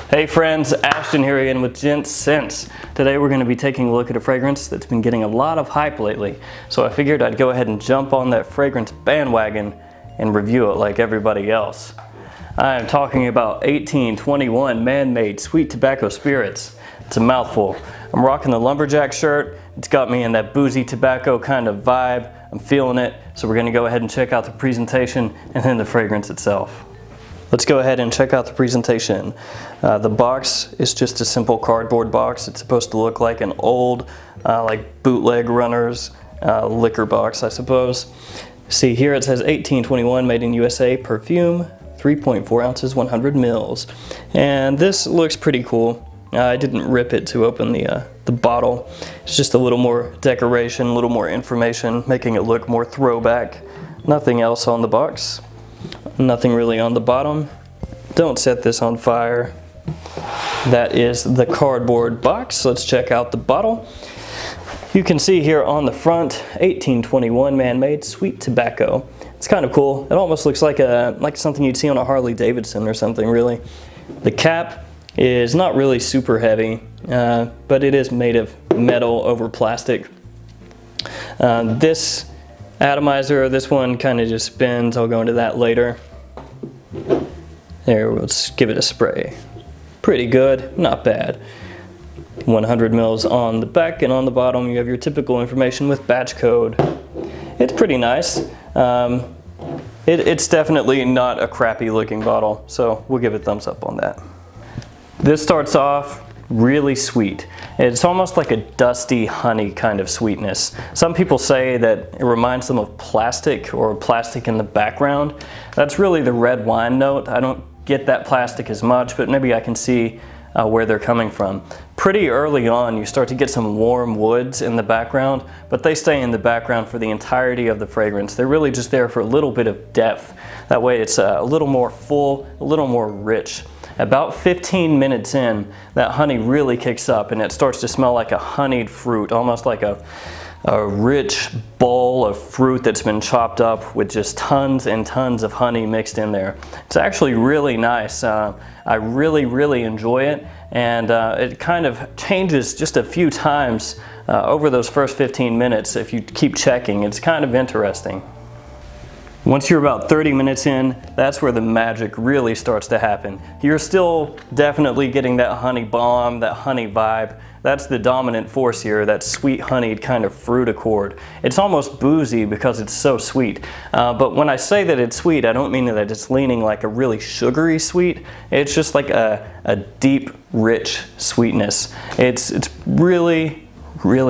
Hey friends, Ashton here again with Gents. Today we're going to be taking a look at a fragrance that's been getting a lot of hype lately. So I figured I'd go ahead and jump on that fragrance bandwagon and review it like everybody else. I am talking about 1821 man-made sweet tobacco spirits. It's a mouthful. I'm rocking the lumberjack shirt. It's got me in that boozy tobacco kind of vibe. I'm feeling it. So we're going to go ahead and check out the presentation and then the fragrance itself. Let's go ahead and check out the presentation. The box is just a simple cardboard box. It's supposed to look like an old, like bootleg runner's liquor box, I suppose. See here it says 1821 made in USA perfume, 3.4 ounces, 100 mils. And this looks pretty cool. I didn't rip it to open the bottle. It's just a little more decoration, a little more information, making it look more throwback. Nothing else on the box. Nothing really on the bottom. Don't set this on fire. That is the cardboard box. Let's check out the bottle. You can see here on the front, 1821 man-made sweet tobacco. It's kind of cool. It almost looks like something you'd see on a Harley Davidson or something, really. The cap is not really super heavy, but it is made of metal over plastic. This atomizer, this one kind of just spins. I'll go into that later. There, let's give it a spray. Pretty good, not bad. 100 mils on the back, and on the bottom you have your typical information with batch code. It's pretty nice. It's definitely not a crappy looking bottle, so we'll give it a thumbs up on that. This starts off really sweet. It's almost like a dusty honey kind of sweetness. Some people say that it reminds them of plastic or plastic in the background. That's really the red wine note. I don't get that plastic as much, but maybe I can see where they're coming from. Pretty early on, you start to get some warm woods in the background, but they stay in the background for the entirety of the fragrance. They're really just there for a little bit of depth. That way it's a little more full, a little more rich. About 15 minutes in, that honey really kicks up and it starts to smell like a honeyed fruit, almost like a rich bowl of fruit that's been chopped up with just tons and tons of honey mixed in there. It's actually really nice. I really enjoy it, and it kind of changes just a few times over those first 15 minutes if you keep checking. It's kind of interesting. Once you're about 30 minutes in, that's where the magic really starts to happen. You're still definitely getting that honey bomb, that honey vibe. That's the dominant force here, that sweet honeyed kind of fruit accord. It's almost boozy because it's so sweet. But when I say that it's sweet, I don't mean that it's leaning like a really sugary sweet. It's just like a deep, rich sweetness. It's really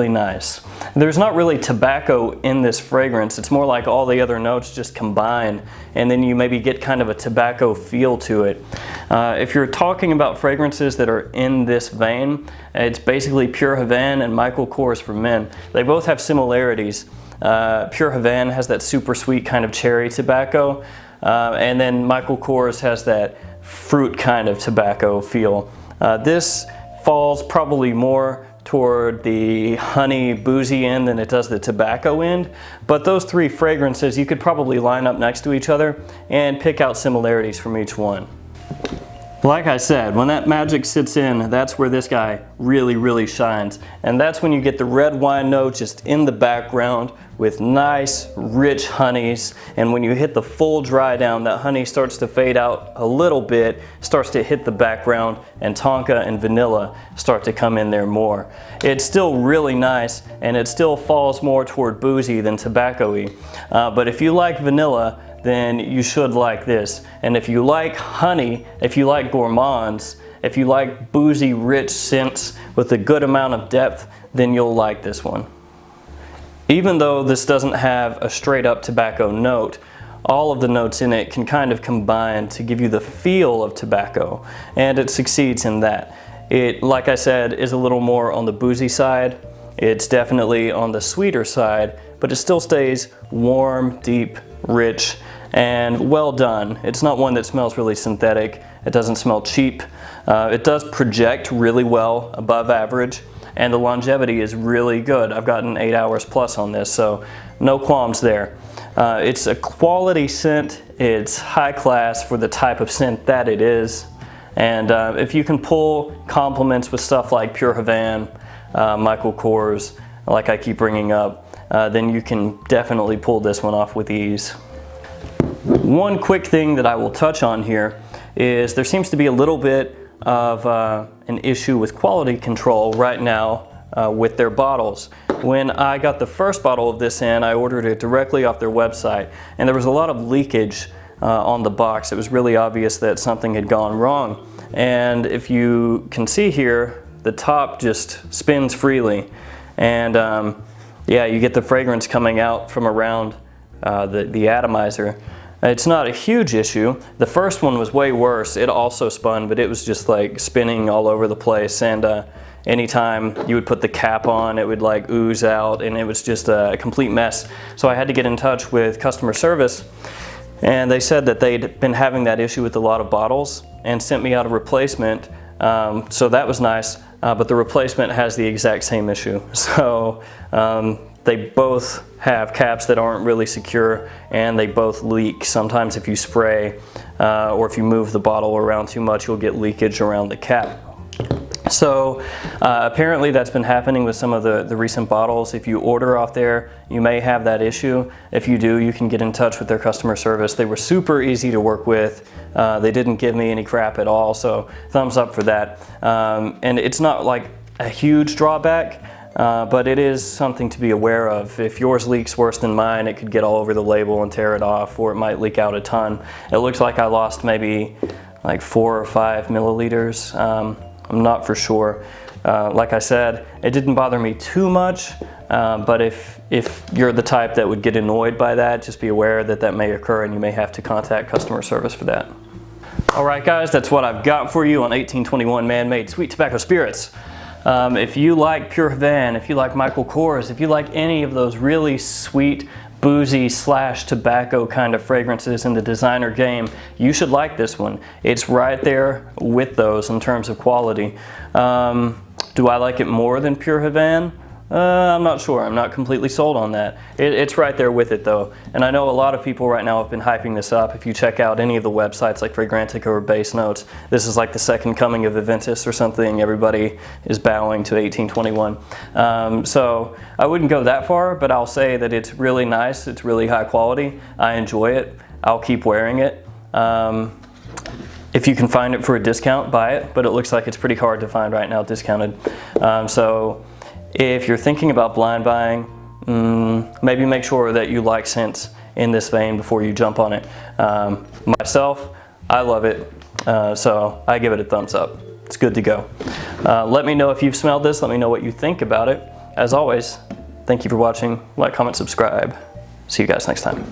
nice. There's not really tobacco in this fragrance. It's more like all the other notes just combine, and then you maybe get kind of a tobacco feel to it. If you're talking about fragrances that are in this vein, it's basically Pure Havane and Michael Kors for men. They both have similarities. Pure Havane has that super sweet kind of cherry tobacco, and then Michael Kors has that fruit kind of tobacco feel. This falls probably more toward the honey boozy end than it does the tobacco end, but those three fragrances you could probably line up next to each other and pick out similarities from each one. Like I said, when that magic sits in, that's where this guy really shines, and that's when you get the red wine note just in the background with nice rich honeys, and when you hit the full dry down, that honey starts to fade out a little bit, starts to hit the background, and tonka and vanilla start to come in there more. It's still really nice, and it still falls more toward boozy than tobacco-y, but if you like vanilla, then you should like this. And if you like honey, if you like gourmands, if you like boozy rich scents with a good amount of depth, then you'll like this one. Even though this doesn't have a straight up tobacco note, all of the notes in it can kind of combine to give you the feel of tobacco, and it succeeds in that. It, like I said, is a little more on the boozy side. It's definitely on the sweeter side, but it still stays warm, deep, rich, and well done. It's not one that smells really synthetic. It doesn't smell cheap. It does project really well above average, and the longevity is really good. I've gotten 8 hours plus on this, so no qualms there. It's a quality scent. It's high class for the type of scent that it is, And if you can pull compliments with stuff like Pure Havane, Michael Kors, like I keep bringing up, then you can definitely pull this one off with ease. One quick thing that I will touch on here is there seems to be a little bit of an issue with quality control right now with their bottles. When I got the first bottle of this in, I ordered it directly off their website, and there was a lot of leakage on the box. It was really obvious that something had gone wrong. And if you can see here, the top just spins freely, and yeah, you get the fragrance coming out from around the atomizer. It's not a huge issue. The first one was way worse. It also spun, but it was just like spinning all over the place, and anytime you would put the cap on, it would like ooze out, and it was just a complete mess. So I had to get in touch with customer service, and they said that they'd been having that issue with a lot of bottles and sent me out a replacement. So that was nice, but the replacement has the exact same issue. So they both have caps that aren't really secure, and they both leak. Sometimes if you spray or if you move the bottle around too much, you'll get leakage around the cap. So apparently that's been happening with some of the recent bottles. If you order off there, you may have that issue. If you do, you can get in touch with their customer service. They were super easy to work with. They didn't give me any crap at all, so thumbs up for that. And it's not like a huge drawback, but it is something to be aware of. If yours leaks worse than mine, it could get all over the label and tear it off, or it might leak out a ton. It looks like I lost maybe like 4 or 5 milliliters. I'm not for sure. Like I said, it didn't bother me too much, but if you're the type that would get annoyed by that, just be aware that that may occur, and you may have to contact customer service for that. All right, guys, that's what I've got for you on 1821 Man-Made Sweet Tobacco Spirits. If you like Pure Havane, if you like Michael Kors, if you like any of those really sweet, boozy / tobacco kind of fragrances in the designer game, you should like this one. It's right there with those in terms of quality. Do I like it more than Pure Havane? I'm not sure. I'm not completely sold on that. It's right there with it though. And I know a lot of people right now have been hyping this up. If you check out any of the websites like Fragrantica or Base Notes, this is like the second coming of Aventus or something. Everybody is bowing to 1821. So I wouldn't go that far, but I'll say that it's really nice. It's really high quality. I enjoy it. I'll keep wearing it. If you can find it for a discount, buy it, but it looks like it's pretty hard to find right now discounted. So if you're thinking about blind buying, maybe make sure that you like scents in this vein before you jump on it. Myself, I love it, so I give it a thumbs up. It's good to go. Let me know if you've smelled this. Let me know what you think about it. As always, thank you for watching. Like, comment, subscribe. See you guys next time.